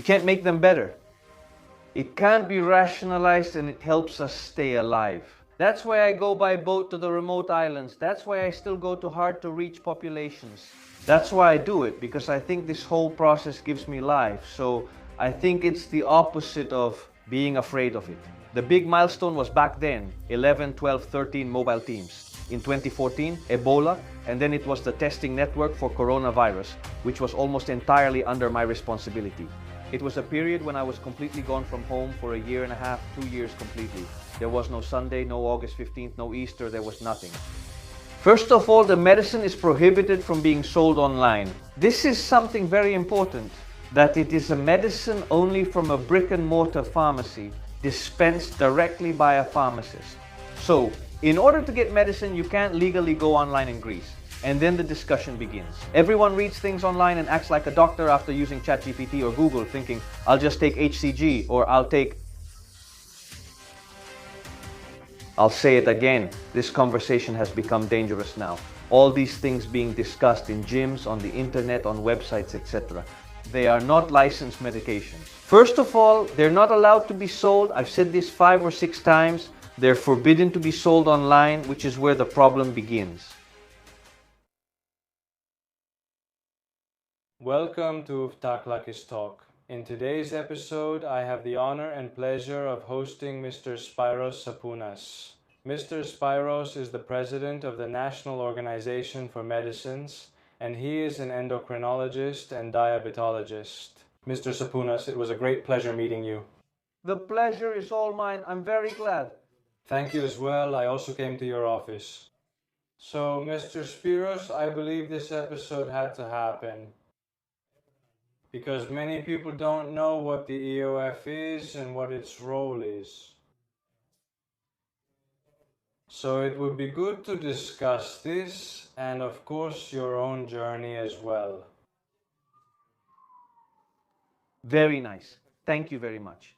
You can't make them better. It can't be rationalized, and it helps us stay alive. That's why I go by boat to the remote islands. That's why I still go to hard-to-reach populations. That's why I do it, because I think this whole process gives me life. So I think it's the opposite of being afraid of it. The big milestone was back then, 11, 12, 13 mobile teams. In 2014, Ebola, and then it was the testing network for coronavirus, which was almost entirely under my responsibility. It was a period when I was completely gone from home for a year and a half, 2 years completely. There was no Sunday, no August 15th, no Easter, there was nothing. First of all, the medicine is prohibited from being sold online. This is something very important, that it is a medicine only from a brick-and-mortar pharmacy, dispensed directly by a pharmacist. So, in order to get medicine, you can't legally go online in Greece. And then the discussion begins. Everyone reads things online and acts like a doctor after using ChatGPT or Google, thinking, I'll just take HCG, or I'll say it again, this conversation has become dangerous now. All these things being discussed in gyms, on the internet, on websites, etc. They are not licensed medications. First of all, they're not allowed to be sold. I've said this 5 or 6 times. They're forbidden to be sold online, which is where the problem begins. Welcome to FtaklakisTalk. In today's episode, I have the honor and pleasure of hosting Mr. Spyros Sapounas. Mr. Spyros is the president of the National Organization for Medicines, and he is an endocrinologist and diabetologist. Mr. Sapounas, it was a great pleasure meeting you. The pleasure is all mine. I'm very glad. Thank you as well. I also came to your office. So, Mr. Spyros, I believe this episode had to happen, because many people don't know what the EOF is and what its role is. So it would be good to discuss this, and of course your own journey as well. Very nice. Thank you very much.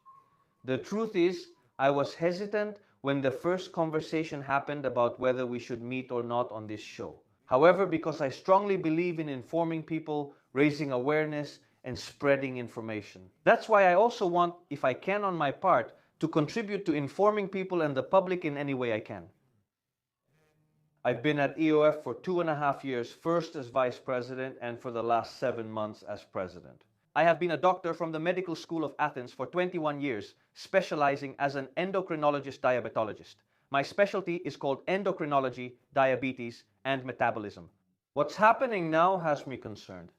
The truth is, I was hesitant when the first conversation happened about whether we should meet or not on this show. However, because I strongly believe in informing people, raising awareness, and spreading information. That's why I also want, if I can on my part, to contribute to informing people and the public in any way I can. I've been at EOF for 2.5 years, first as vice president and for the last 7 months as president. I have been a doctor from the Medical School of Athens for 21 years, specializing as an endocrinologist diabetologist. My specialty is called endocrinology, diabetes, and metabolism. What's happening now has me concerned.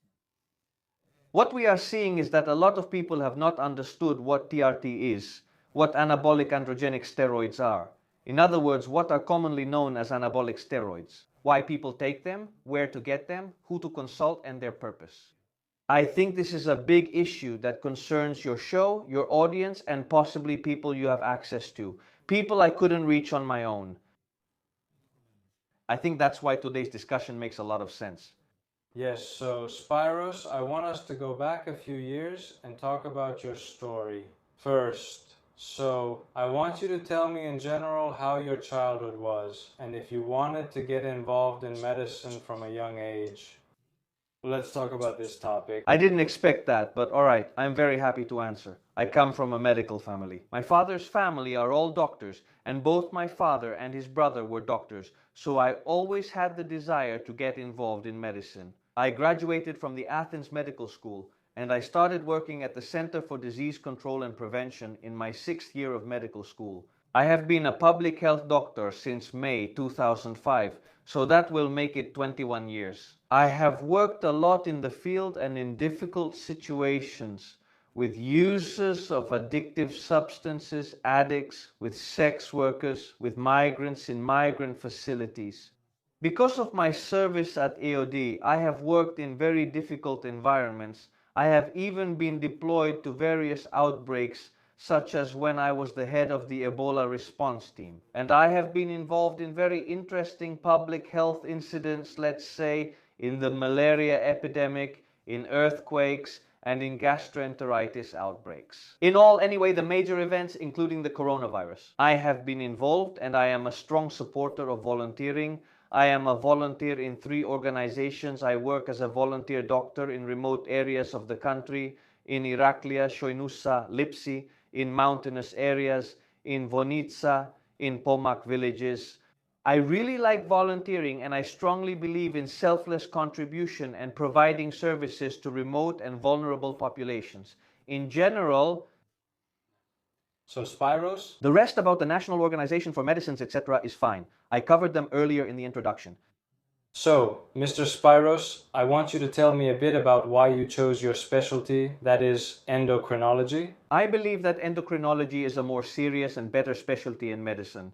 What we are seeing is that a lot of people have not understood what TRT is, what anabolic androgenic steroids are. In other words, what are commonly known as anabolic steroids, why people take them, where to get them, who to consult, and their purpose. I think this is a big issue that concerns your show, your audience, and possibly people you have access to, people I couldn't reach on my own. I think that's why today's discussion makes a lot of sense. Yes, so Spyros, I want us to go back a few years and talk about your story. First, so I want you to tell me in general how your childhood was, and if you wanted to get involved in medicine from a young age. Let's talk about this topic. I didn't expect that, but alright, I'm very happy to answer. I come from a medical family. My father's family are all doctors, and both my father and his brother were doctors, so I always had the desire to get involved in medicine. I graduated from the Athens Medical School, and I started working at the Center for Disease Control and Prevention in my 6th year of medical school. I have been a public health doctor since May 2005, so that will make it 21 years. I have worked a lot in the field and in difficult situations with users of addictive substances, addicts, with sex workers, with migrants in migrant facilities. Because of my service at EOD, I have worked in very difficult environments. I have even been deployed to various outbreaks, such as when I was the head of the Ebola response team. And I have been involved in very interesting public health incidents, let's say, in the malaria epidemic, in earthquakes, and in gastroenteritis outbreaks. In all, anyway, the major events, including the coronavirus. I have been involved, and I am a strong supporter of volunteering. I am a volunteer in 3 organizations. I work as a volunteer doctor in remote areas of the country, in Iraklia, Shoinusa, Lipsi, in mountainous areas, in Vonitsa, in Pomak villages. I really like volunteering, and I strongly believe in selfless contribution and providing services to remote and vulnerable populations. In general, So Spyros? the rest about the National Organization for Medicines, etc., is fine. I covered them earlier in the introduction. So, Mr. Spyros, I want you to tell me a bit about why you chose your specialty, that is, endocrinology. I believe that endocrinology is a more serious and better specialty in medicine.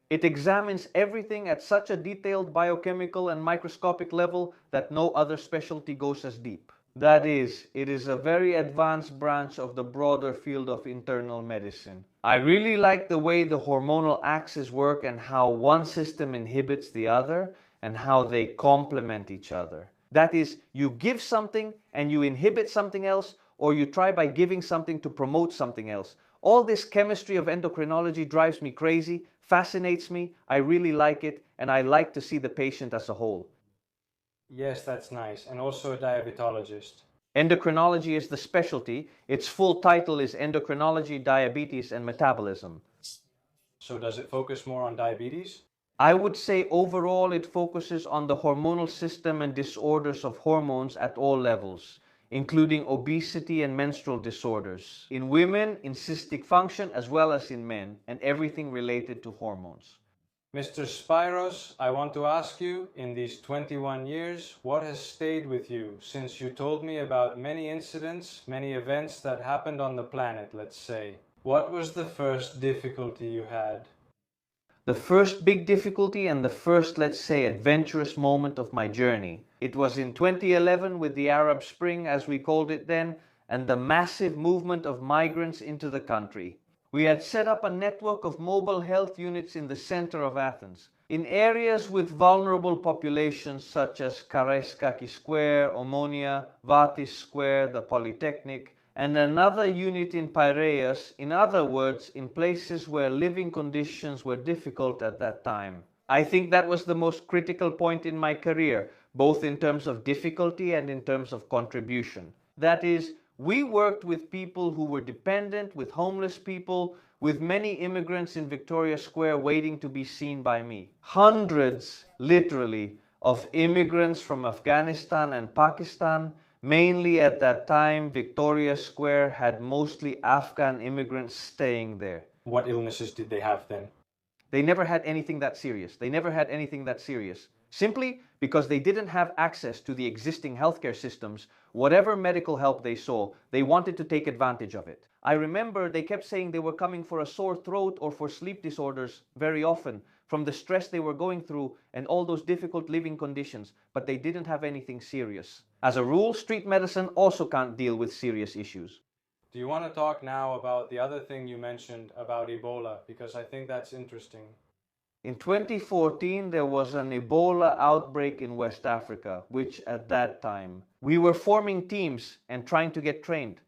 It examines everything at such a detailed biochemical and microscopic level that no other specialty goes as deep. That is, it is a very advanced branch of the broader field of internal medicine. I really like the way the hormonal axes work and how one system inhibits the other and how they complement each other. That is, you give something and you inhibit something else, or you try by giving something to promote something else. All this chemistry of endocrinology drives me crazy, fascinates me, I really like it, and I like to see the patient as a whole. Yes, that's nice. And also a diabetologist. Endocrinology is the specialty. Its full title is Endocrinology, Diabetes, and Metabolism. So does it focus more on diabetes? I would say overall it focuses on the hormonal system and disorders of hormones at all levels, including obesity and menstrual disorders, in women, in cystic function, as well as in men, and everything related to hormones. Mr. Spyros, I want to ask you, in these 21 years, what has stayed with you since you told me about many incidents, many events that happened on the planet, let's say? What was the first difficulty you had? The first big difficulty and the first, let's say, adventurous moment of my journey. It was in 2011 with the Arab Spring, as we called it then, and the massive movement of migrants into the country. We had set up a network of mobile health units in the center of Athens, in areas with vulnerable populations such as Karaiskaki Square, Omonia, Vatis Square, the Polytechnic, and another unit in Piraeus, in other words, in places where living conditions were difficult at that time. I think that was the most critical point in my career, both in terms of difficulty and in terms of contribution. That is, we worked with people who were dependent, with homeless people, with many immigrants in Victoria Square waiting to be seen by me. Hundreds, literally, of immigrants from Afghanistan and Pakistan. Mainly at that time, Victoria Square had mostly Afghan immigrants staying there. What illnesses did they have then? They never had anything that serious. They never had anything that serious. Simply because they didn't have access to the existing healthcare systems, whatever medical help they saw, they wanted to take advantage of it. I remember they kept saying they were coming for a sore throat or for sleep disorders very often, from the stress they were going through and all those difficult living conditions, but they didn't have anything serious. As a rule, street medicine also can't deal with serious issues. Do you want to talk now about the other thing you mentioned about Ebola? Because I think that's interesting. In 2014, there was an Ebola outbreak in West Africa, which at that time, we were forming teams and trying to get trained.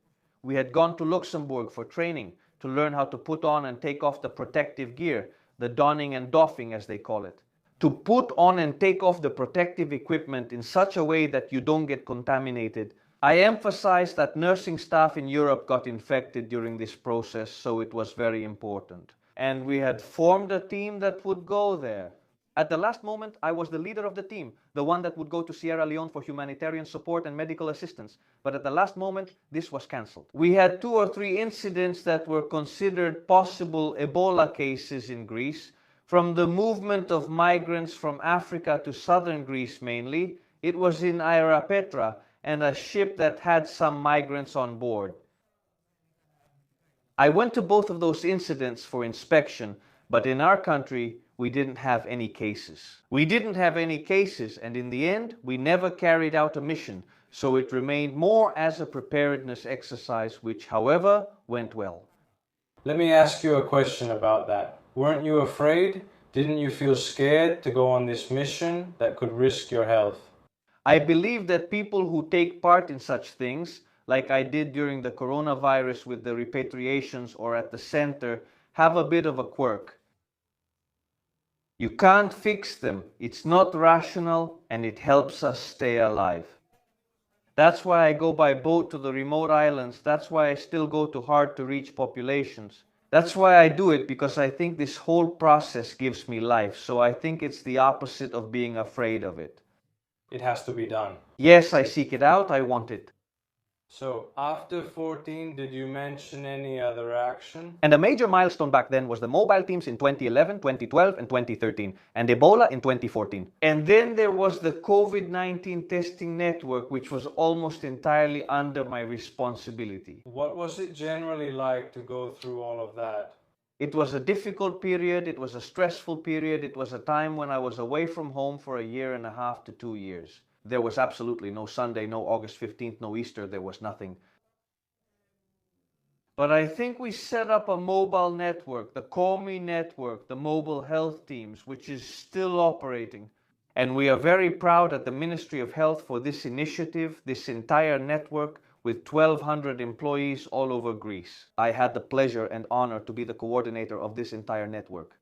We had gone to Luxembourg for training to learn how to put on and take off the protective gear, the donning and doffing as they call it. To put on and take off the protective equipment in such a way that you don't get contaminated. I emphasize that nursing staff in Europe got infected during this process, so it was very important. And we had formed a team that would go there. At the last moment, I was the leader of the team, the one that would go to Sierra Leone for humanitarian support and medical assistance. But at the last moment, this was cancelled. We had 2 or 3 incidents that were considered possible Ebola cases in Greece. From the movement of migrants from Africa to southern Greece mainly, it was in Aeropetra and a ship that had some migrants on board. I went to both of those incidents for inspection, but in our country, we didn't have any cases. We didn't have any cases, and in the end, we never carried out a mission, so it remained more as a preparedness exercise, which, however, went well. Let me ask you a question about that. Weren't you afraid? Didn't you feel scared to go on this mission that could risk your health? I believe that people who take part in such things, like I did during the coronavirus with the repatriations or at the center, have a bit of a quirk. You can't fix them, it's not rational, and it helps us stay alive. That's why I go by boat to the remote islands. That's why I still go to hard-to-reach populations. That's why I do it, because I think this whole process gives me life. So I think it's the opposite of being afraid of it. It has to be done. Yes, I seek it out. I want it. So, after 14, did you mention any other action? And a major milestone back then was the mobile teams in 2011, 2012, and 2013, and Ebola in 2014. And then there was the COVID-19 testing network, which was almost entirely under my responsibility. What was it generally like to go through all of that? It was a difficult period, it was a stressful period, it was a time when I was away from home for a year and a half to 2 years. There was absolutely no Sunday, no August 15th, no Easter, there was nothing. But I think we set up a mobile network, the Call Me network, the mobile health teams, which is still operating. And we are very proud at the Ministry of Health for this initiative, this entire network with 1,200 employees all over Greece. I had the pleasure and honor to be the coordinator of this entire network.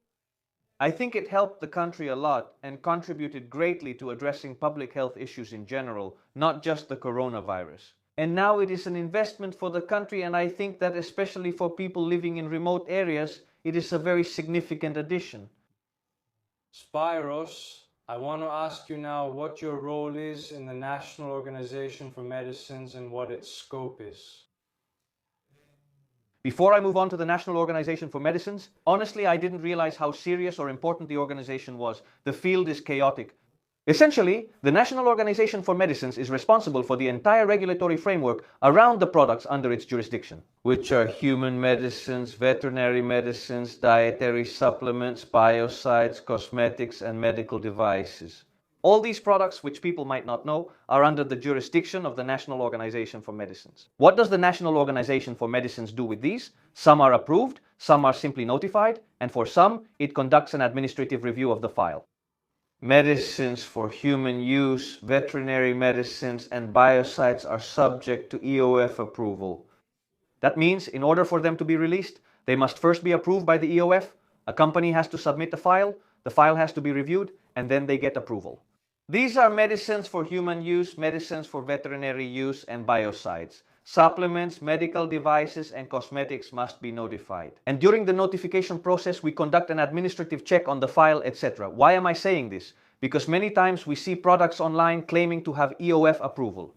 I think it helped the country a lot and contributed greatly to addressing public health issues in general, not just the coronavirus. And now it is an investment for the country, and I think that especially for people living in remote areas, it is a very significant addition. Spyros, I want to ask you now what your role is in the National Organization for Medicines and what its scope is. Before I move on to the National Organization for Medicines, honestly, I didn't realize how serious or important the organization was. The field is chaotic. Essentially, the National Organization for Medicines is responsible for the entire regulatory framework around the products under its jurisdiction, which are human medicines, veterinary medicines, dietary supplements, biocides, cosmetics, and medical devices. All these products, which people might not know, are under the jurisdiction of the National Organization for Medicines. What does the National Organization for Medicines do with these? Some are approved, some are simply notified, and for some, it conducts an administrative review of the file. Medicines for human use, veterinary medicines, and biocides are subject to EOF approval. That means, in order for them to be released, they must first be approved by the EOF, a company has to submit the file has to be reviewed, and then they get approval. These are medicines for human use, medicines for veterinary use, and biocides. Supplements, medical devices, and cosmetics must be notified. And during the notification process, we conduct an administrative check on the file, etc. Why am I saying this? Because many times we see products online claiming to have EOF approval.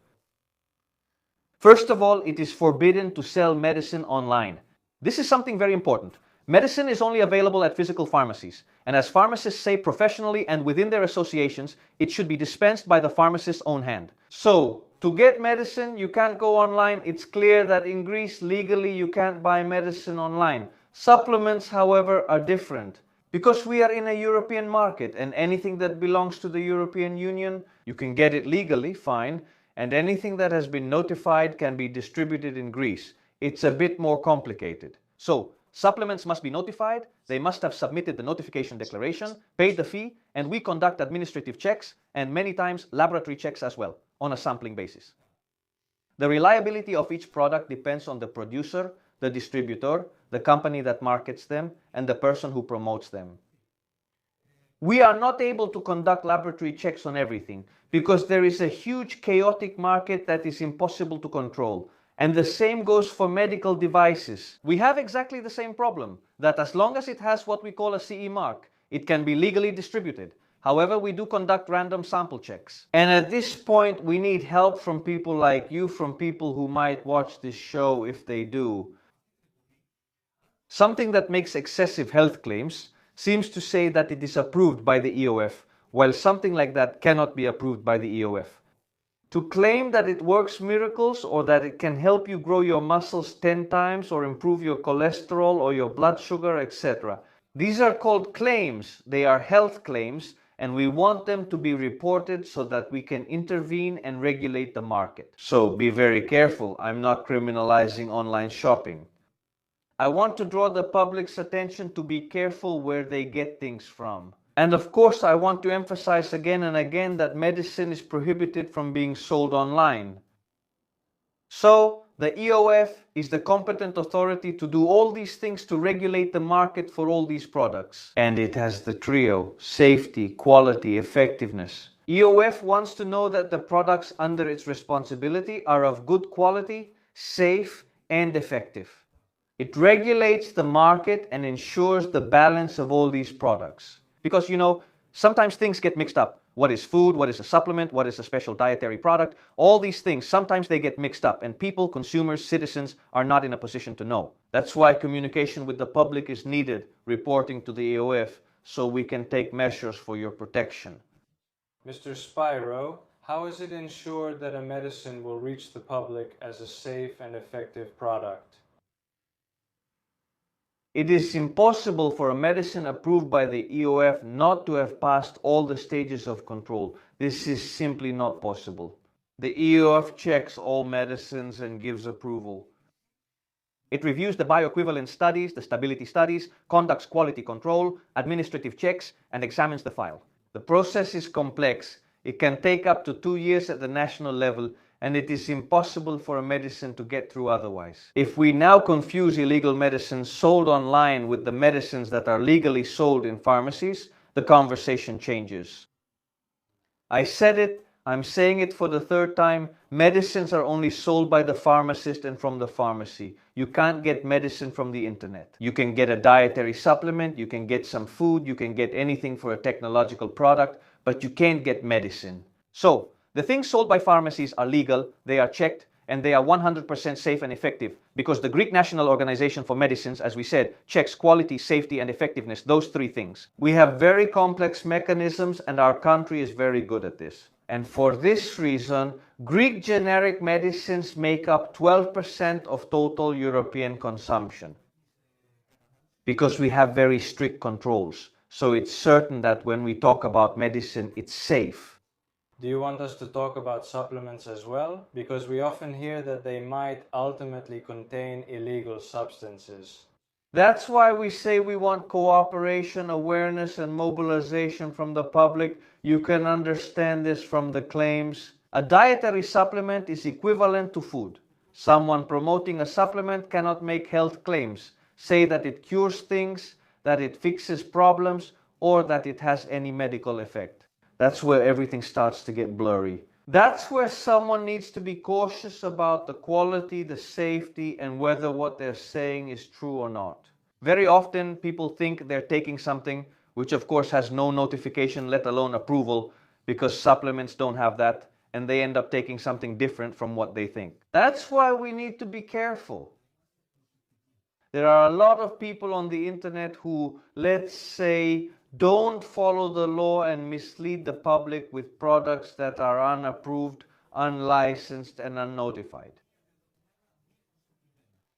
First of all, it is forbidden to sell medicine online. This is something very important. Medicine is only available at physical pharmacies, and as pharmacists say professionally and within their associations, it should be dispensed by the pharmacist's own hand. So, to get medicine, you can't go online. It's clear that in Greece, legally, you can't buy medicine online. Supplements, however, are different. Because we are in a European market, and anything that belongs to the European Union, you can get it legally, fine, and anything that has been notified can be distributed in Greece. It's a bit more complicated. So, supplements must be notified, they must have submitted the notification declaration, paid the fee, and we conduct administrative checks and many times laboratory checks as well, on a sampling basis. The reliability of each product depends on the producer, the distributor, the company that markets them, and the person who promotes them. We are not able to conduct laboratory checks on everything because there is a huge chaotic market that is impossible to control. And the same goes for medical devices. We have exactly the same problem, that as long as it has what we call a CE mark, it can be legally distributed. However, we do conduct random sample checks. And at this point, we need help from people like you, from people who might watch this show if they do. Something that makes excessive health claims seems to say that it is approved by the EOF, while something like that cannot be approved by the EOF. To claim that it works miracles or that it can help you grow your muscles 10 times or improve your cholesterol or your blood sugar, etc. These are called claims. They are health claims, and we want them to be reported so that we can intervene and regulate the market. So be very careful. I'm not criminalizing online shopping. I want to draw the public's attention to be careful where they get things from. And of course, I want to emphasize again and again that medicine is prohibited from being sold online. So, the EOF is the competent authority to do all these things to regulate the market for all these products. And it has the trio: safety, quality, effectiveness. EOF wants to know that the products under its responsibility are of good quality, safe, and effective. It regulates the market and ensures the balance of all these products. Because, sometimes things get mixed up. What is food? What is a supplement? What is a special dietary product? All these things, sometimes they get mixed up, and people, consumers, citizens are not in a position to know. That's why communication with the public is needed, reporting to the EOF, so we can take measures for your protection. Mr. Spyro, how is it ensured that a medicine will reach the public as a safe and effective product? It is impossible for a medicine approved by the EOF not to have passed all the stages of control. This is simply not possible. The EOF checks all medicines and gives approval. It reviews the bioequivalence studies, the stability studies, conducts quality control, administrative checks, and examines the file. The process is complex. It can take up to 2 years at the national level, and it is impossible for a medicine to get through otherwise. If we now confuse illegal medicines sold online with the medicines that are legally sold in pharmacies, the conversation changes. I said it, I'm saying it for the third time, medicines are only sold by the pharmacist and from the pharmacy. You can't get medicine from the internet. You can get a dietary supplement, you can get some food, you can get anything for a technological product, but you can't get medicine. So, the things sold by pharmacies are legal, they are checked, and they are 100% safe and effective, because the Greek National Organization for Medicines, as we said, checks quality, safety, and effectiveness, those three things. We have very complex mechanisms, and our country is very good at this. And for this reason, Greek generic medicines make up 12% of total European consumption, because we have very strict controls. So it's certain that when we talk about medicine, it's safe. Do you want us to talk about supplements as well? Because we often hear that they might ultimately contain illegal substances. That's why we say we want cooperation, awareness, and mobilization from the public. You can understand this from the claims. A dietary supplement is equivalent to food. Someone promoting a supplement cannot make health claims, say that it cures things, that it fixes problems, or that it has any medical effect. That's where everything starts to get blurry. That's where someone needs to be cautious about the quality, the safety, and whether what they're saying is true or not. Very often people think they're taking something which of course has no notification, let alone approval, because supplements don't have that, and they end up taking something different from what they think. That's why we need to be careful. There are a lot of people on the internet who, let's say, don't follow the law and mislead the public with products that are unapproved, unlicensed, and unnotified.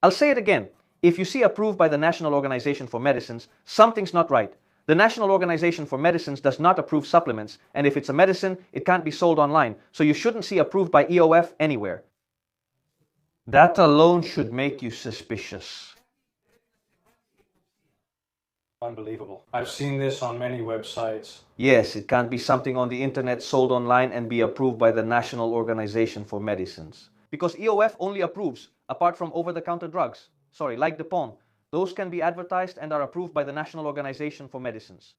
I'll say it again. If you see approved by the National Organization for Medicines, something's not right. The National Organization for Medicines does not approve supplements, and if it's a medicine, it can't be sold online, so you shouldn't see approved by EOF anywhere. That alone should make you suspicious. Unbelievable. I've seen this on many websites. Yes, it can't be something on the internet sold online and be approved by the National Organization for Medicines. Because EOF only approves, apart from over-the-counter drugs. Sorry, like the Dupont. Those can be advertised and are approved by the National Organization for Medicines.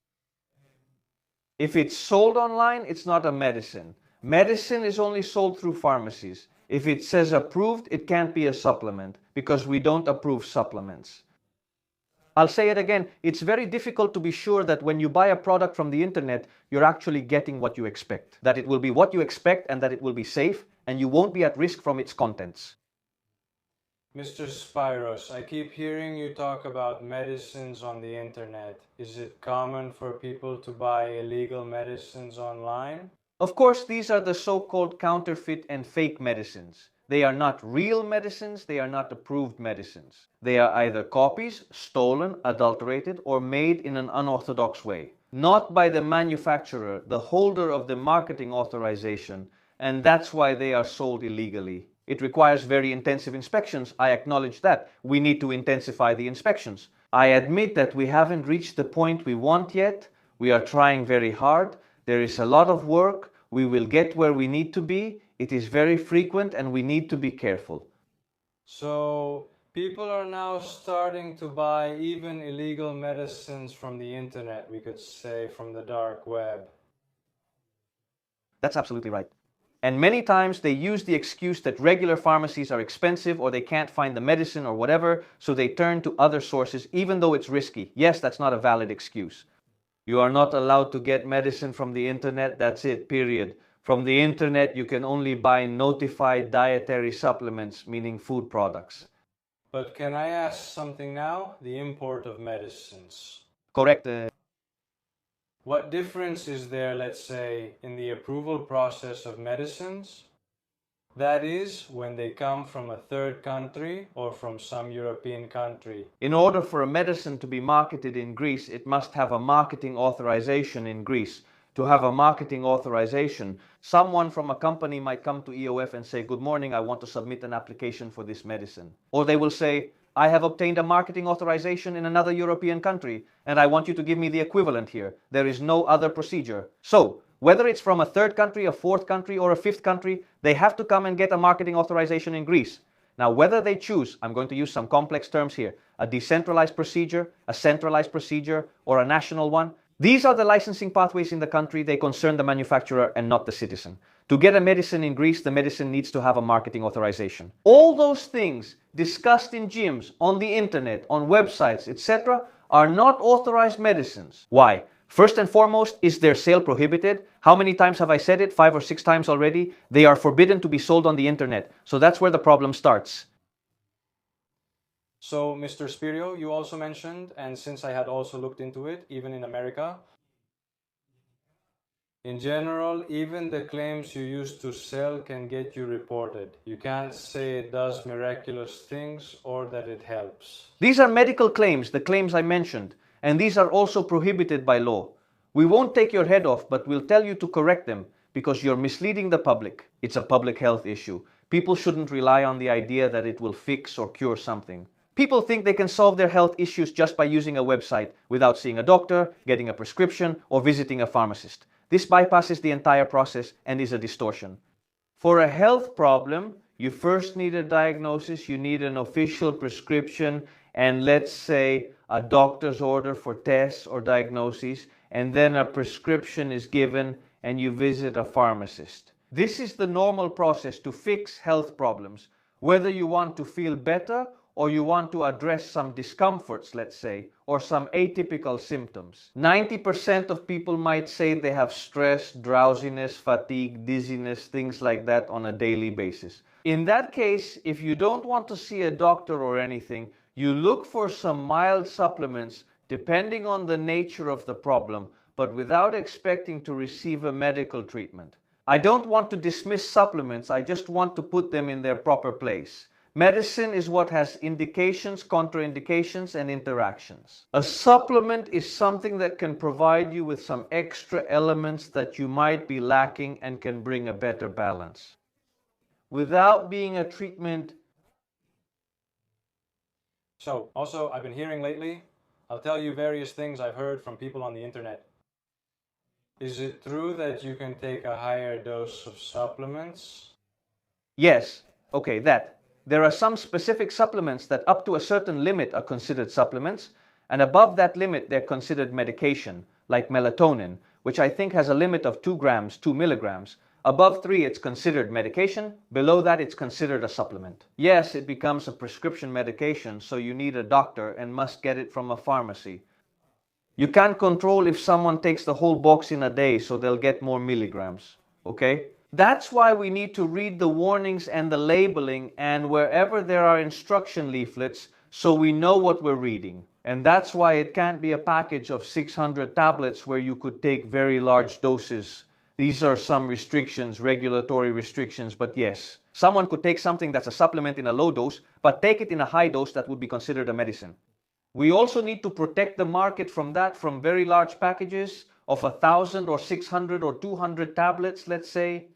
If it's sold online, it's not a medicine. Medicine is only sold through pharmacies. If it says approved, it can't be a supplement, because we don't approve supplements. I'll say it again, it's very difficult to be sure that when you buy a product from the internet, you're actually getting what you expect. That it will be what you expect and that it will be safe, and you won't be at risk from its contents. Mr. Spyros, I keep hearing you talk about medicines on the internet. Is it common for people to buy illegal medicines online? Of course, these are the so-called counterfeit and fake medicines. They are not real medicines, they are not approved medicines. They are either copies, stolen, adulterated, or made in an unorthodox way. Not by the manufacturer, the holder of the marketing authorization, and that's why they are sold illegally. It requires very intensive inspections, I acknowledge that. We need to intensify the inspections. I admit that we haven't reached the point we want yet. We are trying very hard. There is a lot of work. We will get where we need to be. It is very frequent and we need to be careful. So, people are now starting to buy even illegal medicines from the internet, we could say, from the dark web. That's absolutely right. And many times they use the excuse that regular pharmacies are expensive or they can't find the medicine or whatever, so they turn to other sources even though it's risky. Yes, that's not a valid excuse. You are not allowed to get medicine from the internet, that's it, period. From the internet, you can only buy notified dietary supplements, meaning food products. But can I ask something now? The import of medicines. Correct. What difference is there, let's say, in the approval process of medicines? That is, when they come from a third country or from some European country. In order for a medicine to be marketed in Greece, it must have a marketing authorization in Greece. To have a marketing authorization, someone from a company might come to EOF and say, "Good morning, I want to submit an application for this medicine." Or they will say, "I have obtained a marketing authorization in another European country, and I want you to give me the equivalent here. There is no other procedure." So, whether it's from a third country, a fourth country, or a fifth country, they have to come and get a marketing authorization in Greece. Now, whether they choose, I'm going to use some complex terms here, a decentralized procedure, a centralized procedure, or a national one, these are the licensing pathways in the country. They concern the manufacturer and not the citizen. To get a medicine in Greece, the medicine needs to have a marketing authorization. All those things discussed in gyms, on the internet, on websites, etc., are not authorized medicines. Why? First and foremost, is their sale prohibited? How many times have I said it? 5 or 6 times already. They are forbidden to be sold on the internet. So that's where the problem starts. So, Mr. Spirio, you also mentioned, and since I had also looked into it, even in America, in general, even the claims you use to sell can get you reported. You can't say it does miraculous things or that it helps. These are medical claims, the claims I mentioned, and these are also prohibited by law. We won't take your head off, but we'll tell you to correct them because you're misleading the public. It's a public health issue. People shouldn't rely on the idea that it will fix or cure something. People think they can solve their health issues just by using a website without seeing a doctor, getting a prescription, or visiting a pharmacist. This bypasses the entire process and is a distortion. For a health problem, you first need a diagnosis, you need an official prescription, and let's say a doctor's order for tests or diagnoses, and then a prescription is given and you visit a pharmacist. This is the normal process to fix health problems, whether you want to feel better or you want to address some discomforts, let's say, or some atypical symptoms. 90% of people might say they have stress, drowsiness, fatigue, dizziness, things like that on a daily basis. In that case, if you don't want to see a doctor or anything, you look for some mild supplements depending on the nature of the problem, but without expecting to receive a medical treatment. I don't want to dismiss supplements, I just want to put them in their proper place. Medicine is what has indications, contraindications, and interactions. A supplement is something that can provide you with some extra elements that you might be lacking and can bring a better balance. Without being a treatment. So, also, I've been hearing lately, I'll tell you various things I've heard from people on the internet. Is it true that you can take a higher dose of supplements? Yes, okay, that. There are some specific supplements that up to a certain limit are considered supplements, and above that limit they're considered medication, like melatonin, which I think has a limit of 2 grams, 2 milligrams. Above 3 it's considered medication, below that it's considered a supplement. Yes, it becomes a prescription medication, so you need a doctor and must get it from a pharmacy. You can't control if someone takes the whole box in a day, so they'll get more milligrams, okay? That's why we need to read the warnings and the labeling and wherever there are instruction leaflets so we know what we're reading. And that's why it can't be a package of 600 tablets where you could take very large doses. These are some restrictions, regulatory restrictions, but yes. Someone could take something that's a supplement in a low dose, but take it in a high dose that would be considered a medicine. We also need to protect the market from that, from very large packages of 1,000 or 600 or 200 tablets, let's say.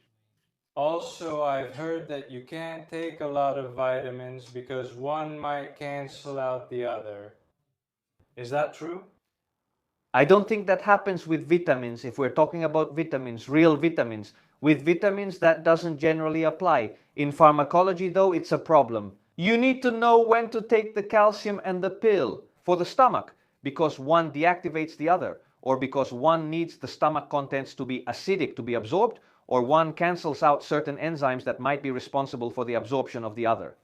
Also, I've heard that you can't take a lot of vitamins because one might cancel out the other. Is that true? I don't think that happens with vitamins. If we're talking about vitamins, real vitamins. With vitamins, that doesn't generally apply. In pharmacology, though, it's a problem. You need to know when to take the calcium and the pill for the stomach because one deactivates the other, or because one needs the stomach contents to be acidic to be absorbed, or one cancels out certain enzymes that might be responsible for the absorption of the other.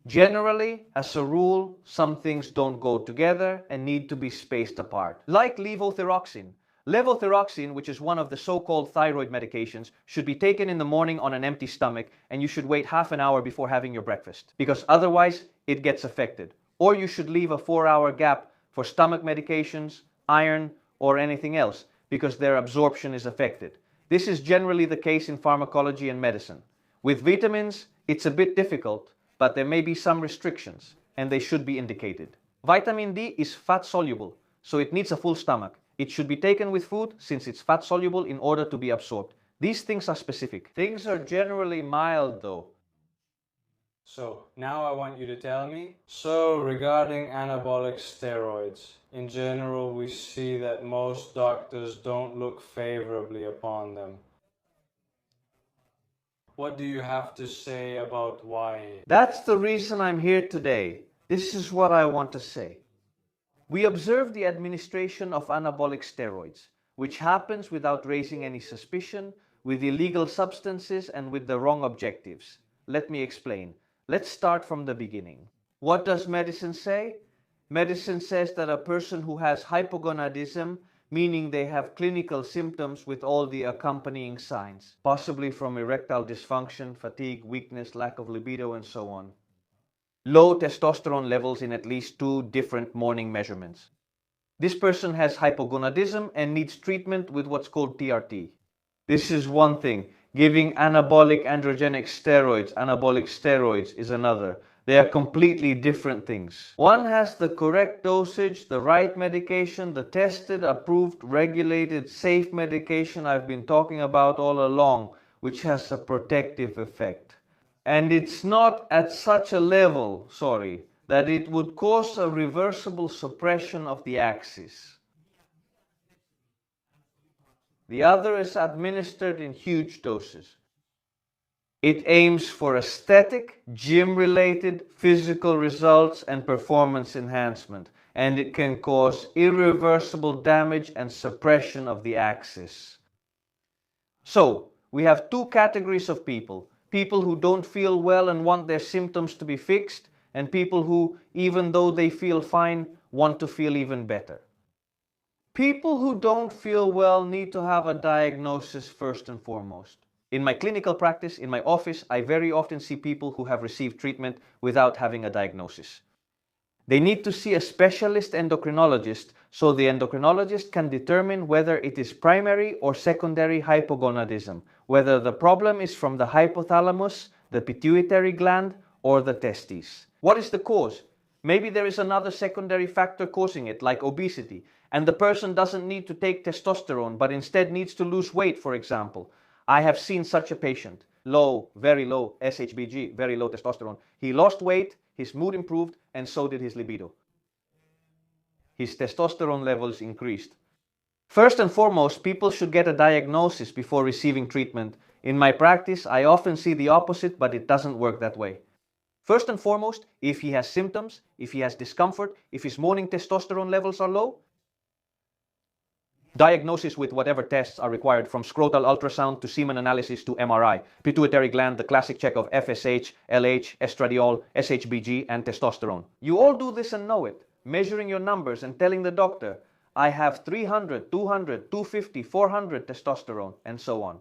Generally, as a rule, some things don't go together and need to be spaced apart. Like levothyroxine. Levothyroxine, which is one of the so-called thyroid medications, should be taken in the morning on an empty stomach, and you should wait half an hour before having your breakfast, because otherwise it gets affected. Or you should leave a 4-hour gap for stomach medications, iron, or anything else, because their absorption is affected. This is generally the case in pharmacology and medicine. With vitamins, it's a bit difficult, but there may be some restrictions, and they should be indicated. Vitamin D is fat soluble, so it needs a full stomach. It should be taken with food since it's fat soluble in order to be absorbed. These things are specific. Things are generally mild though. So, now I want you to tell me. So, regarding anabolic steroids, in general we see that most doctors don't look favorably upon them. What do you have to say about why? That's the reason I'm here today. This is what I want to say. We observe the administration of anabolic steroids, which happens without raising any suspicion, with illegal substances and with the wrong objectives. Let me explain. Let's start from the beginning. What does medicine say? Medicine says that a person who has hypogonadism, meaning they have clinical symptoms with all the accompanying signs, possibly from erectile dysfunction, fatigue, weakness, lack of libido, and so on. Low testosterone levels in at least 2 different morning measurements. This person has hypogonadism and needs treatment with what's called TRT. This is one thing. Giving anabolic androgenic steroids, anabolic steroids, is another. They are completely different things. One has the correct dosage, the right medication, the tested, approved, regulated, safe medication I've been talking about all along, which has a protective effect. And it's not at such a level, that it would cause a reversible suppression of the axis. The other is administered in huge doses. It aims for aesthetic, gym-related, physical results and performance enhancement, and it can cause irreversible damage and suppression of the axis. So, we have 2 categories of people. People who don't feel well and want their symptoms to be fixed, and people who, even though they feel fine, want to feel even better. People who don't feel well need to have a diagnosis first and foremost. In my clinical practice, in my office, I very often see people who have received treatment without having a diagnosis. They need to see a specialist endocrinologist so the endocrinologist can determine whether it is primary or secondary hypogonadism, whether the problem is from the hypothalamus, the pituitary gland, or the testes. What is the cause? Maybe there is another secondary factor causing it, like obesity, and the person doesn't need to take testosterone, but instead needs to lose weight, for example. I have seen such a patient, low, very low SHBG, very low testosterone. He lost weight, his mood improved, and so did his libido. His testosterone levels increased. First and foremost, people should get a diagnosis before receiving treatment. In my practice, I often see the opposite, but it doesn't work that way. First and foremost, if he has symptoms, if he has discomfort, if his morning testosterone levels are low, diagnosis with whatever tests are required, from scrotal ultrasound to semen analysis to MRI. Pituitary gland, the classic check of FSH, LH, estradiol, SHBG, and testosterone. You all do this and know it, measuring your numbers and telling the doctor, I have 300, 200, 250, 400 testosterone, and so on.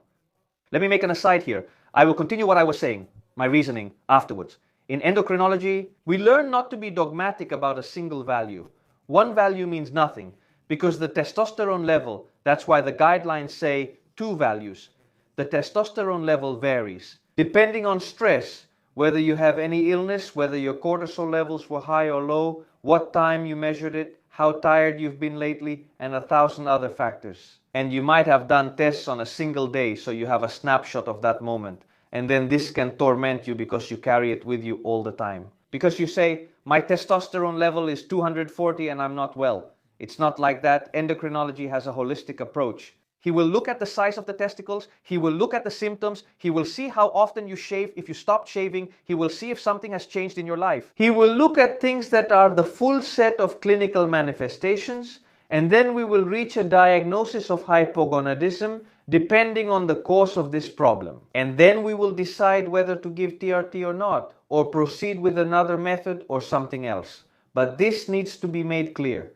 Let me make an aside here. I will continue what I was saying, my reasoning, afterwards. In endocrinology, we learn not to be dogmatic about a single value. One value means nothing, because the testosterone level, that's why the guidelines say 2 values. The testosterone level varies, depending on stress, whether you have any illness, whether your cortisol levels were high or low, what time you measured it, how tired you've been lately, and 1,000 other factors. And you might have done tests on a single day, so you have a snapshot of that moment. And then this can torment you because you carry it with you all the time. Because you say, my testosterone level is 240 and I'm not well. It's not like that. Endocrinology has a holistic approach. He will look at the size of the testicles, he will look at the symptoms, he will see how often you shave, if you stopped shaving, he will see if something has changed in your life. He will look at things that are the full set of clinical manifestations, and then we will reach a diagnosis of hypogonadism depending on the cause of this problem. And then we will decide whether to give TRT or not, or proceed with another method or something else. But this needs to be made clear.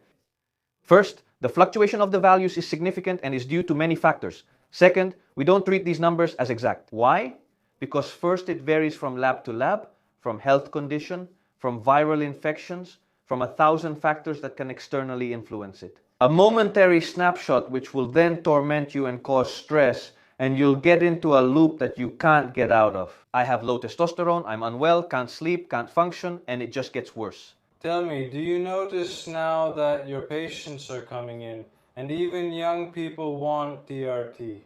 First, the fluctuation of the values is significant and is due to many factors. Second, we don't treat these numbers as exact. Why? Because first, it varies from lab to lab, from health condition, from viral infections, from 1,000 factors that can externally influence it. A momentary snapshot which will then torment you and cause stress, and you'll get into a loop that you can't get out of. I have low testosterone, I'm unwell, can't sleep, can't function, and it just gets worse. Tell me, do you notice now that your patients are coming in, and even young people want TRT?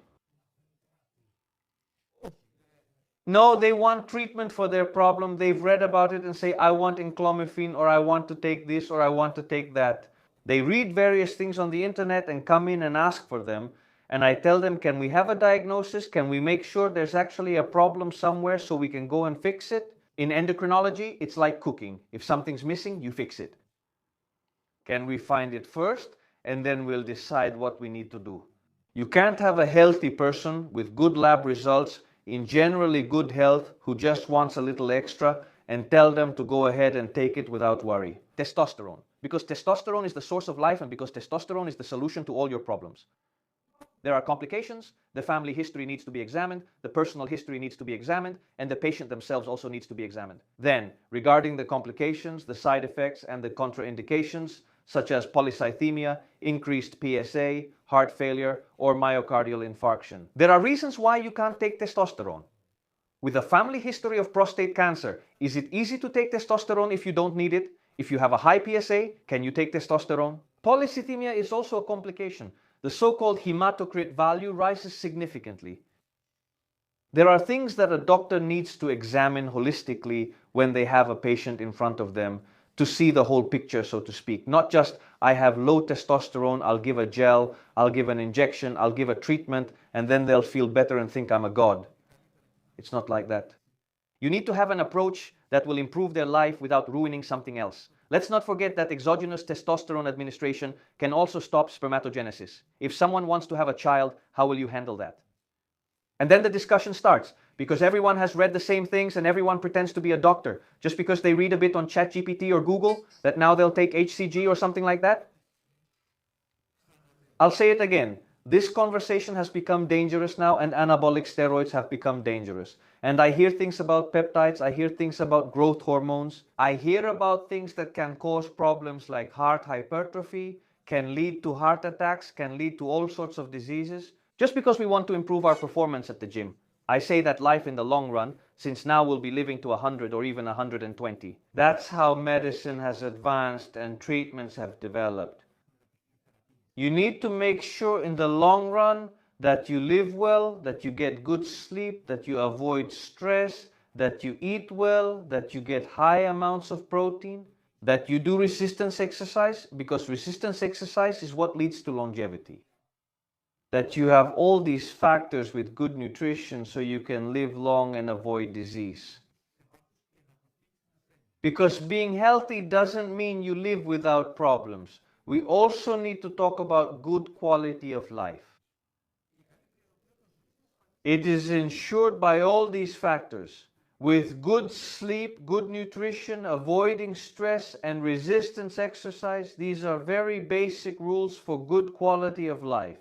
No, they want treatment for their problem. They've read about it and say, I want enclomiphene, or I want to take this, or I want to take that. They read various things on the internet and come in and ask for them. And I tell them, can we have a diagnosis? Can we make sure there's actually a problem somewhere so we can go and fix it? In endocrinology, it's like cooking. If something's missing, you fix it. Can we find it first? And then we'll decide what we need to do. You can't have a healthy person with good lab results, in generally good health, who just wants a little extra, and tell them to go ahead and take it without worry. Testosterone. Because testosterone is the source of life, and because testosterone is the solution to all your problems. There are complications, the family history needs to be examined, the personal history needs to be examined, and the patient themselves also needs to be examined. Then, regarding the complications, the side effects, and the contraindications, such as polycythemia, increased PSA, heart failure, or myocardial infarction. There are reasons why you can't take testosterone. With a family history of prostate cancer, is it easy to take testosterone if you don't need it? If you have a high PSA, can you take testosterone? Polycythemia is also a complication. The so-called hematocrit value rises significantly. There are things that a doctor needs to examine holistically when they have a patient in front of them to see the whole picture, so to speak. Not just, I have low testosterone, I'll give a gel, I'll give an injection, I'll give a treatment, and then they'll feel better and think I'm a god. It's not like that. You need to have an approach that will improve their life without ruining something else. Let's not forget that exogenous testosterone administration can also stop spermatogenesis. If someone wants to have a child, how will you handle that? And then the discussion starts, because everyone has read the same things and everyone pretends to be a doctor. Just because they read a bit on ChatGPT or Google, that now they'll take HCG or something like that? I'll say it again. This conversation has become dangerous now, and anabolic steroids have become dangerous. And I hear things about peptides, I hear things about growth hormones, I hear about things that can cause problems like heart hypertrophy, can lead to heart attacks, can lead to all sorts of diseases, just because we want to improve our performance at the gym. I say that life in the long run, since now we'll be living to 100 or even 120. That's how medicine has advanced and treatments have developed. You need to make sure in the long run that you live well, that you get good sleep, that you avoid stress, that you eat well, that you get high amounts of protein, that you do resistance exercise, because resistance exercise is what leads to longevity. That you have all these factors with good nutrition so you can live long and avoid disease. Because being healthy doesn't mean you live without problems. We also need to talk about good quality of life. It is ensured by all these factors. With good sleep, good nutrition, avoiding stress, and resistance exercise, these are very basic rules for good quality of life.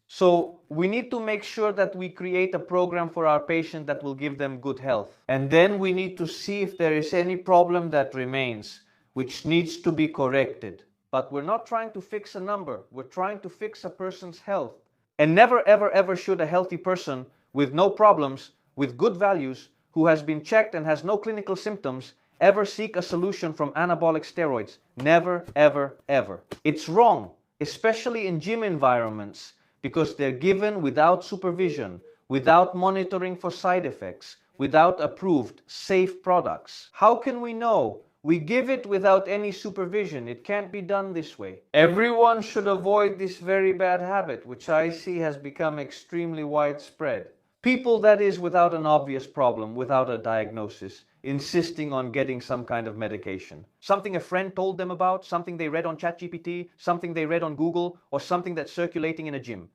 So we need to make sure that we create a program for our patient that will give them good health. And then we need to see if there is any problem that remains, which needs to be corrected. But we're not trying to fix a number. We're trying to fix a person's health. And never, ever, ever should a healthy person with no problems, with good values, who has been checked and has no clinical symptoms, ever seek a solution from anabolic steroids. Never, ever, ever. It's wrong, especially in gym environments, because they're given without supervision, without monitoring for side effects, without approved, safe products. How can we know? We give it without any supervision. It can't be done this way. Everyone should avoid this very bad habit, which I see has become extremely widespread. People, that is, without an obvious problem, without a diagnosis. insisting on getting some kind of medication. Something a friend told them about, something they read on ChatGPT, something they read on Google, or something that's circulating in a gym.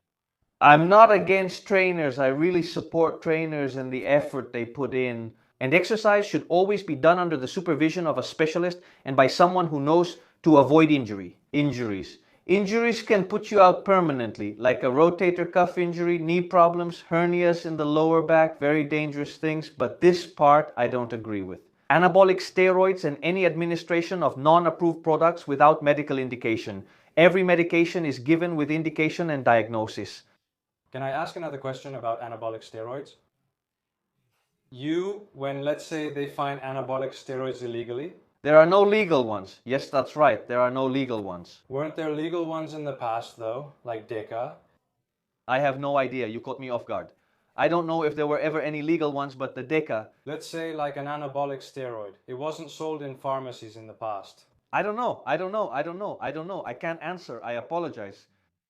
I'm not against trainers. I really support trainers and the effort they put in. And exercise should always be done under the supervision of a specialist and by someone who knows to avoid injuries. Injuries can put you out permanently, like a rotator cuff injury, knee problems, hernias in the lower back, very dangerous things, but this part I don't agree with. Anabolic steroids and any administration of non-approved products without medical indication. Every medication is given with indication and diagnosis. Can I ask another question about anabolic steroids? When let's say they find anabolic steroids illegally, there are no legal ones. Yes, that's right. There are no legal ones. Weren't there legal ones in the past though, like Deca? I have no idea. You caught me off guard. I don't know if there were ever any legal ones, but the Deca... Let's say like an anabolic steroid. It wasn't sold in pharmacies in the past. I don't know. I can't answer. I apologize.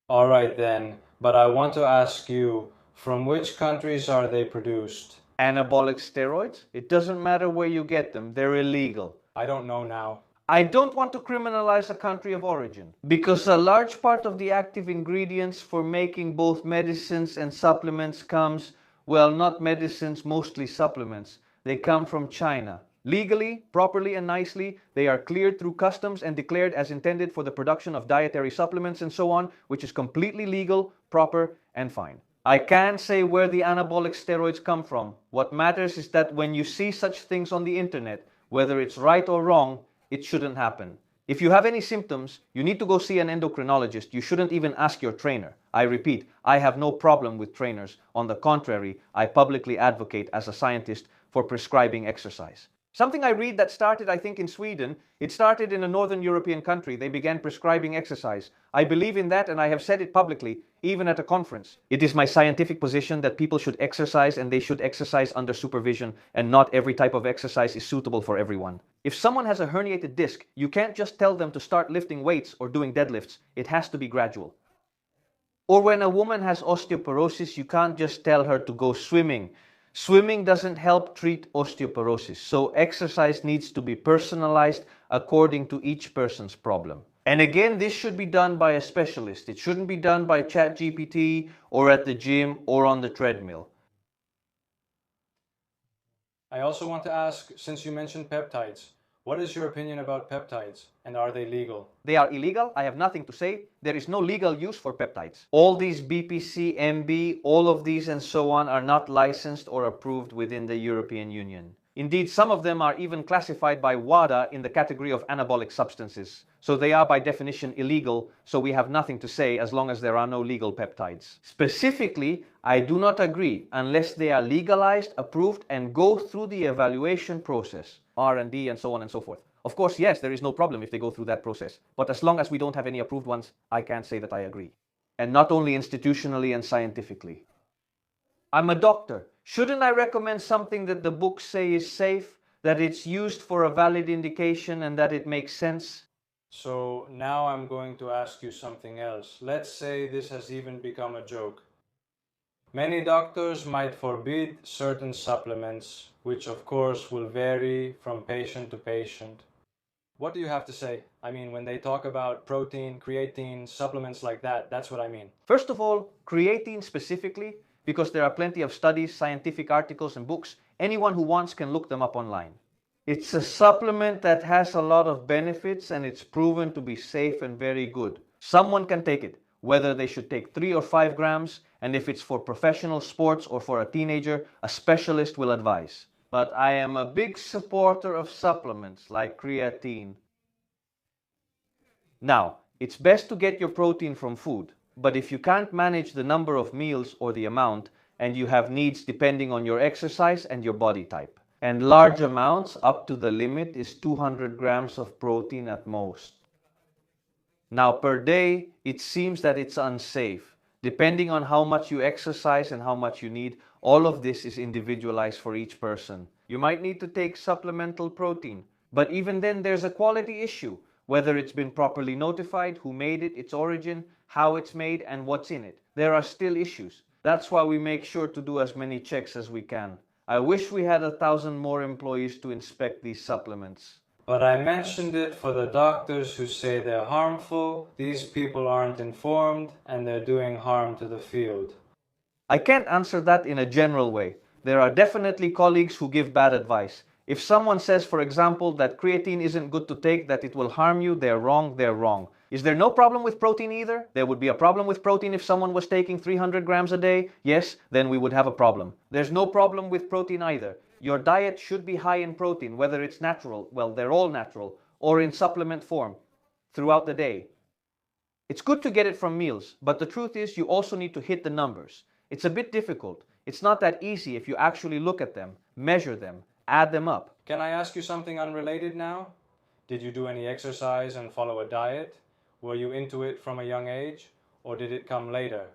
Alright then, but I want to ask you, from which countries are they produced? Anabolic steroids? It doesn't matter where you get them. They're illegal. I don't know now. I don't want to criminalize a country of origin because a large part of the active ingredients for making both medicines and supplements comes, well, not medicines, mostly supplements. They come from China. Legally, properly and nicely, they are cleared through customs and declared as intended for the production of dietary supplements and so on, which is completely legal, proper and fine. I can't say where the anabolic steroids come from. What matters is that when you see such things on the internet, whether it's right or wrong, it shouldn't happen. If you have any symptoms, you need to go see an endocrinologist. You shouldn't even ask your trainer. I repeat, I have no problem with trainers. On the contrary, I publicly advocate as a scientist for prescribing exercise. Something I read that started, I think, in Sweden. It started in a northern European country. They began prescribing exercise. I believe in that and I have said it publicly, even at a conference. It is my scientific position that people should exercise and they should exercise under supervision, and not every type of exercise is suitable for everyone. If someone has a herniated disc, you can't just tell them to start lifting weights or doing deadlifts. It has to be gradual. Or when a woman has osteoporosis, you can't just tell her to go swimming. Swimming doesn't help treat osteoporosis, so exercise needs to be personalized according to each person's problem. And again, this should be done by a specialist. It shouldn't be done by ChatGPT or at the gym or on the treadmill. I also want to ask, since you mentioned peptides, what is your opinion about peptides, and are they legal? They are illegal. I have nothing to say. There is no legal use for peptides. All these BPC, MB, all of these and so on are not licensed or approved within the European Union. Indeed, some of them are even classified by WADA in the category of anabolic substances. So they are by definition illegal, so we have nothing to say as long as there are no legal peptides. Specifically, I do not agree unless they are legalized, approved, and go through the evaluation process, R&D and so on and so forth. Of course, yes, there is no problem if they go through that process. But as long as we don't have any approved ones, I can't say that I agree. And not only institutionally and scientifically. I'm a doctor. Shouldn't I recommend something that the books say is safe, that it's used for a valid indication and that it makes sense? So now I'm going to ask you something else. Let's say this has even become a joke. Many doctors might forbid certain supplements, which of course will vary from patient to patient. What do you have to say? I mean, when they talk about protein, creatine, supplements like that, that's what I mean. First of all, creatine specifically, because there are plenty of studies, scientific articles and books. Anyone who wants can look them up online. It's a supplement that has a lot of benefits and it's proven to be safe and very good. Someone can take it, whether they should take 3 or 5 grams, and if it's for professional sports or for a teenager, a specialist will advise. But I am a big supporter of supplements like creatine. Now, it's best to get your protein from food, but if you can't manage the number of meals or the amount, and you have needs depending on your exercise and your body type. And large amounts, up to the limit, is 200 grams of protein at most. Now per day, it seems that it's unsafe. Depending on how much you exercise and how much you need, all of this is individualized for each person. You might need to take supplemental protein, but even then there's a quality issue. Whether it's been properly notified, who made it, its origin, how it's made, and what's in it. There are still issues. That's why we make sure to do as many checks as we can. I wish we had 1,000 more employees to inspect these supplements. But I mentioned it for the doctors who say they're harmful. These people aren't informed and they're doing harm to the field. I can't answer that in a general way. There are definitely colleagues who give bad advice. If someone says, for example, that creatine isn't good to take, that it will harm you, they're wrong, they're wrong. Is there no problem with protein either? There would be a problem with protein if someone was taking 300 grams a day? Yes, then we would have a problem. There's no problem with protein either. Your diet should be high in protein, whether it's natural, well, they're all natural, or in supplement form, throughout the day. It's good to get it from meals, but the truth is you also need to hit the numbers. It's a bit difficult. It's not that easy if you actually look at them, measure them, add them up. Can I ask you something unrelated now? Did you do any exercise and follow a diet? Were you into it from a young age, or did it come later?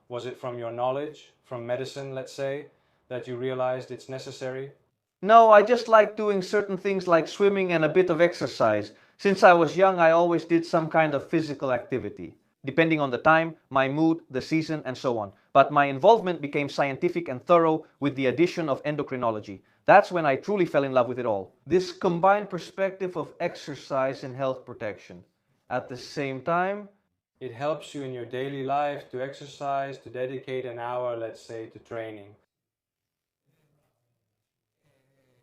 Was it from your knowledge, from medicine, let's say, that you realized it's necessary? No, I just like doing certain things like swimming and a bit of exercise. Since I was young, I always did some kind of physical activity, depending on the time, my mood, the season, and so on. But my involvement became scientific and thorough with the addition of endocrinology. That's when I truly fell in love with it all. This combined perspective of exercise and health protection. At the same time, it helps you in your daily life to exercise, to dedicate an hour, let's say, to training.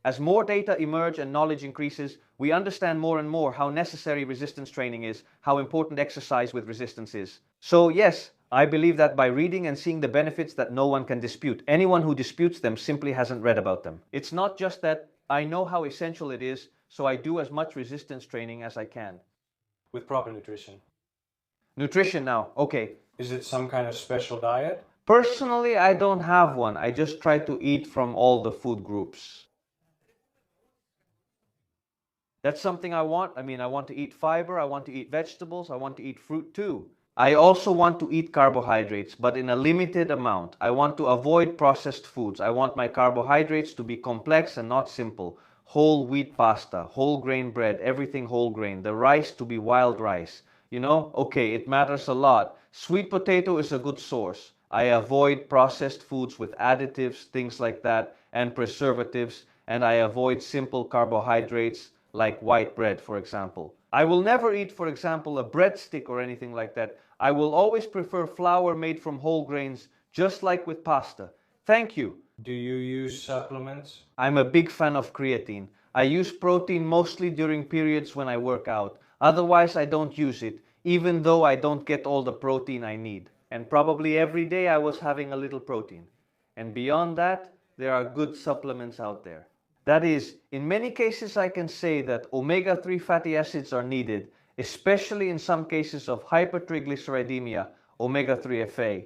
As more data emerge and knowledge increases, we understand more and more how necessary resistance training is, how important exercise with resistance is. So yes, I believe that by reading and seeing the benefits that no one can dispute, anyone who disputes them simply hasn't read about them. It's not just that I know how essential it is, so I do as much resistance training as I can. With proper nutrition. Nutrition now, okay. Is it some kind of special diet? Personally, I don't have one. I just try to eat from all the food groups. That's something I want. I want to eat fiber, I want to eat vegetables, I want to eat fruit too. I also want to eat carbohydrates, but in a limited amount. I want to avoid processed foods. I want my carbohydrates to be complex and not simple. Whole wheat pasta, whole grain bread, everything whole grain. The rice to be wild rice. You know, okay, it matters a lot. Sweet potato is a good source. I avoid processed foods with additives, things like that, and preservatives, and I avoid simple carbohydrates like white bread, for example. I will never eat, for example, a breadstick or anything like that. I will always prefer flour made from whole grains, just like with pasta. Thank you. Do you use supplements? I'm a big fan of creatine. I use protein mostly during periods when I work out. Otherwise, I don't use it, even though I don't get all the protein I need. And probably every day I was having a little protein. And beyond that, there are good supplements out there. That is, in many cases I can say that omega-3 fatty acids are needed, especially in some cases of hypertriglyceridemia, omega-3 FA,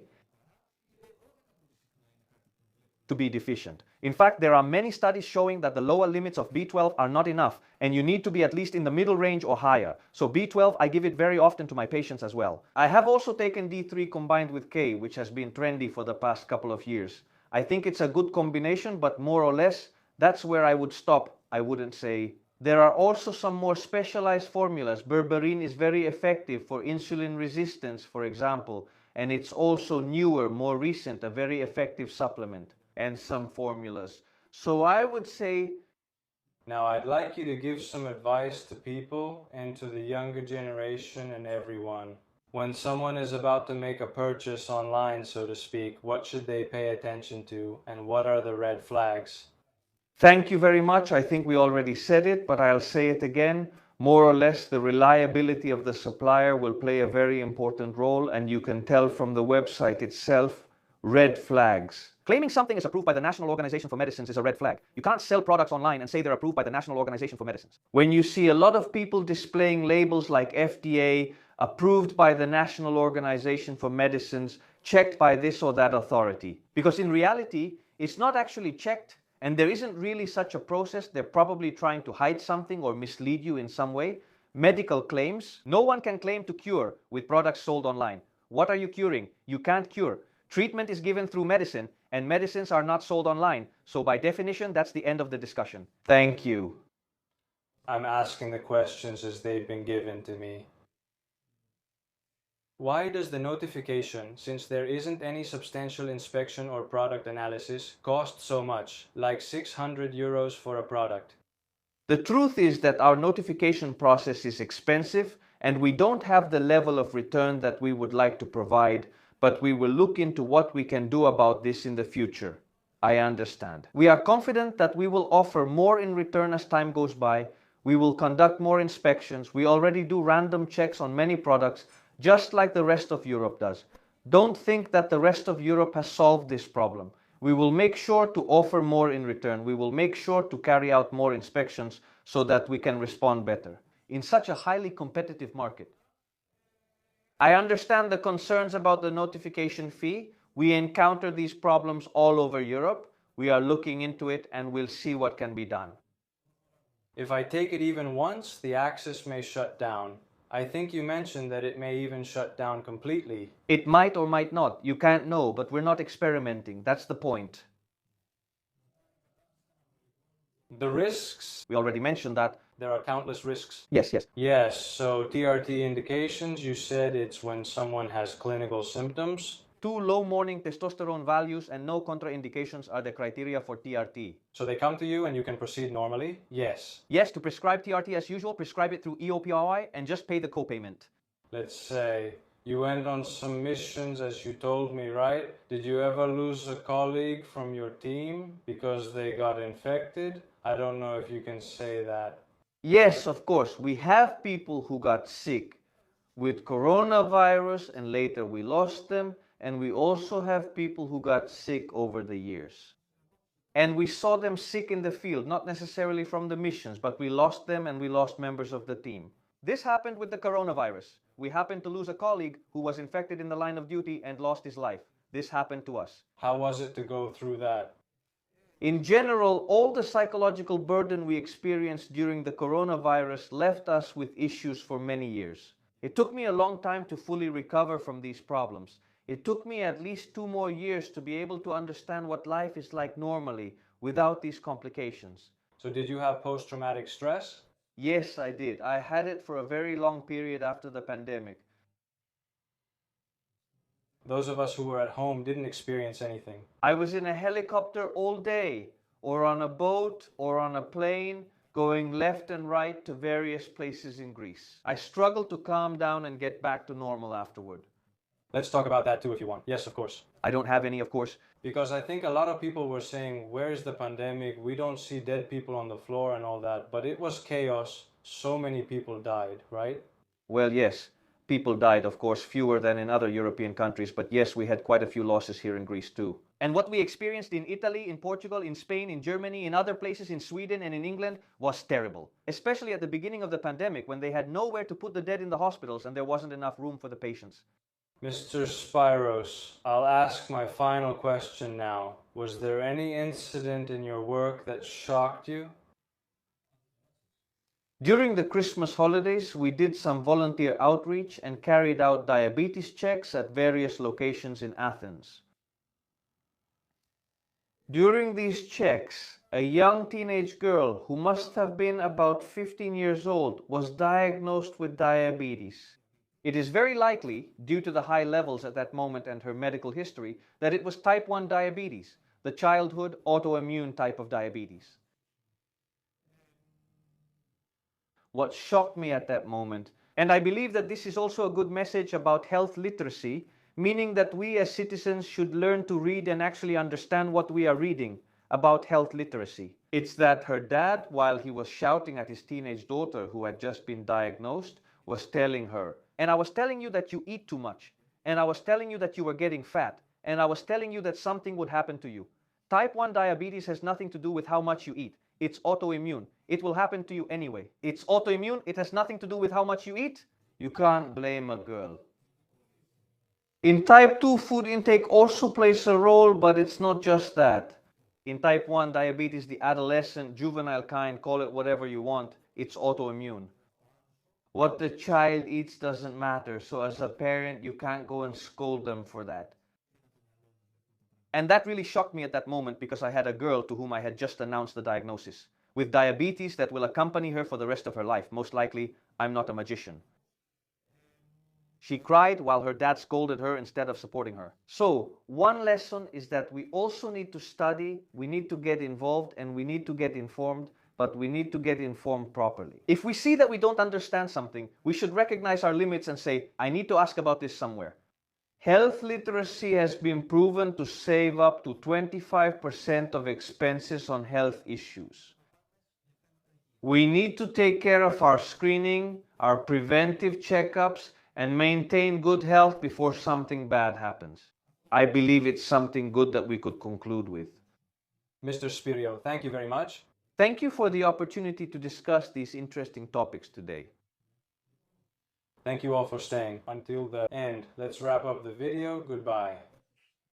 to be deficient. In fact, there are many studies showing that the lower limits of B12 are not enough, and you need to be at least in the middle range or higher. So B12, I give it very often to my patients as well. I have also taken D3 combined with K, which has been trendy for the past couple of years. I think it's a good combination, but more or less, that's where I would stop. I wouldn't say. There are also some more specialized formulas. Berberine is very effective for insulin resistance, for example, and it's also newer, more recent, a very effective supplement. And some formulas. So I would say... Now I'd like you to give some advice to people and to the younger generation and everyone. When someone is about to make a purchase online, so to speak, what should they pay attention to and what are the red flags? Thank you very much. I think we already said it, but I'll say it again. More or less, the reliability of the supplier will play a very important role, and you can tell from the website itself, red flags. Claiming something is approved by the National Organization for Medicines is a red flag. You can't sell products online and say they're approved by the National Organization for Medicines. When you see a lot of people displaying labels like FDA, approved by the National Organization for Medicines, checked by this or that authority. Because in reality, it's not actually checked, and there isn't really such a process. They're probably trying to hide something or mislead you in some way. Medical claims. No one can claim to cure with products sold online. What are you curing? You can't cure. Treatment is given through medicine, and medicines are not sold online. So by definition, that's the end of the discussion. Thank you. I'm asking the questions as they've been given to me. Why does the notification, since there isn't any substantial inspection or product analysis, cost so much, like €600 for a product? The truth is that our notification process is expensive and we don't have the level of return that we would like to provide, but we will look into what we can do about this in the future. I understand. We are confident that we will offer more in return as time goes by. We will conduct more inspections. We already do random checks on many products, just like the rest of Europe does. Don't think that the rest of Europe has solved this problem. We will make sure to offer more in return. We will make sure to carry out more inspections so that we can respond better in such a highly competitive market. I understand the concerns about the notification fee. We encounter these problems all over Europe. We are looking into it and we'll see what can be done. If I take it even once, the access may shut down. I think you mentioned that it may even shut down completely. It might or might not. You can't know, but we're not experimenting. That's the point. The risks? We already mentioned that. There are countless risks. Yes. Yes, so TRT indications, you said it's when someone has clinical symptoms. Too low morning testosterone values and no contraindications are the criteria for TRT. So they come to you and you can proceed normally? Yes. Yes, to prescribe TRT as usual, prescribe it through EOPRI and just pay the copayment. Let's say you went on some missions as you told me, right? Did you ever lose a colleague from your team because they got infected? I don't know if you can say that. Yes, of course. We have people who got sick with coronavirus and later we lost them. And we also have people who got sick over the years. And we saw them sick in the field, not necessarily from the missions, but we lost them and we lost members of the team. This happened with the coronavirus. We happened to lose a colleague who was infected in the line of duty and lost his life. This happened to us. How was it to go through that? In general, all the psychological burden we experienced during the coronavirus left us with issues for many years. It took me a long time to fully recover from these problems. It took me at least 2 more years to be able to understand what life is like normally without these complications. So did you have post-traumatic stress? Yes, I did. I had it for a very long period after the pandemic. Those of us who were at home didn't experience anything. I was in a helicopter all day, or on a boat, or on a plane, going left and right to various places in Greece. I struggled to calm down and get back to normal afterward. Let's talk about that too if you want. Yes, of course. I don't have any, of course. Because I think a lot of people were saying, where's the pandemic? We don't see dead people on the floor and all that. But it was chaos. So many people died, right? Well, yes. People died, of course, fewer than in other European countries. But yes, we had quite a few losses here in Greece too. And what we experienced in Italy, in Portugal, in Spain, in Germany, in other places, in Sweden and in England was terrible. Especially at the beginning of the pandemic when they had nowhere to put the dead in the hospitals and there wasn't enough room for the patients. Mr. Spyros, I'll ask my final question now. Was there any incident in your work that shocked you? During the Christmas holidays, we did some volunteer outreach and carried out diabetes checks at various locations in Athens. During these checks, a young teenage girl who must have been about 15 years old was diagnosed with diabetes. It is very likely, due to the high levels at that moment and her medical history, that it was type 1 diabetes, the childhood autoimmune type of diabetes. What shocked me at that moment, and I believe that this is also a good message about health literacy, meaning that we as citizens should learn to read and actually understand what we are reading about health literacy. It's that her dad, while he was shouting at his teenage daughter who had just been diagnosed, was telling her, and I was telling you that you eat too much, and I was telling you that you were getting fat, and I was telling you that something would happen to you. Type 1 diabetes has nothing to do with how much you eat. It's autoimmune. It will happen to you anyway. It's autoimmune. It has nothing to do with how much you eat. You can't blame a girl. In type 2, food intake also plays a role, but it's not just that. In type 1 diabetes, the adolescent, juvenile kind, call it whatever you want, it's autoimmune. What the child eats doesn't matter, so as a parent, you can't go and scold them for that. And that really shocked me at that moment because I had a girl to whom I had just announced the diagnosis, with diabetes that will accompany her for the rest of her life. Most likely, I'm not a magician. She cried while her dad scolded her instead of supporting her. So, one lesson is that we also need to study, we need to get involved, and we need to get informed, but we need to get informed properly. If we see that we don't understand something, we should recognize our limits and say, I need to ask about this somewhere. Health literacy has been proven to save up to 25% of expenses on health issues. We need to take care of our screening, our preventive checkups, and maintain good health before something bad happens. I believe it's something good that we could conclude with. Mr. Spyros, thank you very much. Thank you for the opportunity to discuss these interesting topics today. Thank you all for staying until the end. Let's wrap up the video. Goodbye.